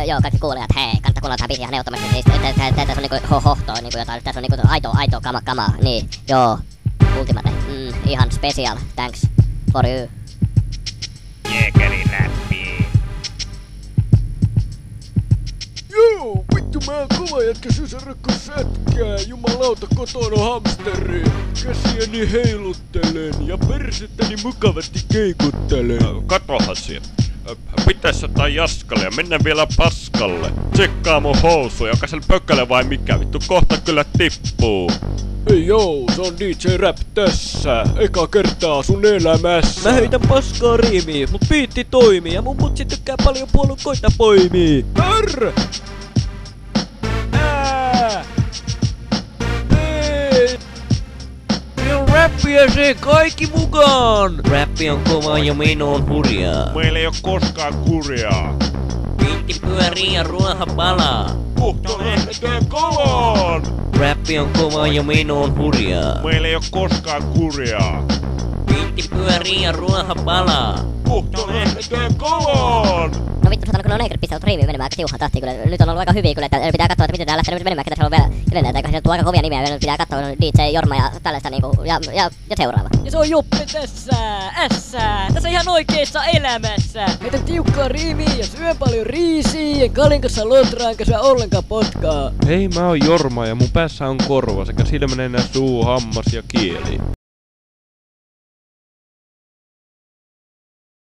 joo, kaikki kuulijat, hei, kannattaa kuulla tähän biisiin ihan ehdottomasti. Siis, tässä on niinku hohtoa, niinku jotain, tässä on niinku aito kamaa, niin, joo. Ultimate, ihan special, thanks for you. Jäkäri läppi. Joo, vittu mä oon kova jätkä sysärakko sätkää. Jumalauta kotona hamsteri. Käsiäni heiluttelen ja persettäni mukavasti keikuttelen. Katohan sieltä. Pitäis jotain jaskalle ja mennään vielä paskalle. Tsekkaa mun housuja, joka siellä pökkäle vai mikä vittu, kohta kyllä tippuu. Ei joo, se on DJ Rap tässä. Eka kertaa sun elämässä. Mä heitän paskaa riimiin, mut biitti toimii ja mun mutsi tykkää paljon puolukoita poimii. Arr! Ei! Räppiä se kaikki mukaan! Räppi on kova ja meno on hurjaa. Meillä ei oo koskaan kurjaa. Biitti pyörii ja ruoha palaa. Puhto lähdetään kovaan! Räppi on kova ja meno on hurjaa. Meillä ei oo koskaan kurjaa. Biitti pyörii ja ruoha palaa. Puhto lähdetään kovaan! No vittu, satana, kun on 40 pisteellä riimiä menemään aika tiuhaan tahtiin kyllä. Nyt on ollut aika hyviä kyllä, että pitää katsoa, että miten tää lähtee nyt menemään, ketä siellä on vielä edelleen, eikä sieltä tule aika kovia nimiä, nyt pitää katsoa DJ Jorma ja tällaista niinku, ja seuraava. Ja se on Joppe tässä, tässä ihan oikeessa elämässä. Heitän tiukkaa riimiä ja syön paljon riisiä, en Kalin kanssa lotraan, enkä syö ollenkaan potkaa. Hei, mä oon Jorma ja mun päässä on korva sekä silmänen, suu, hammas ja kieli.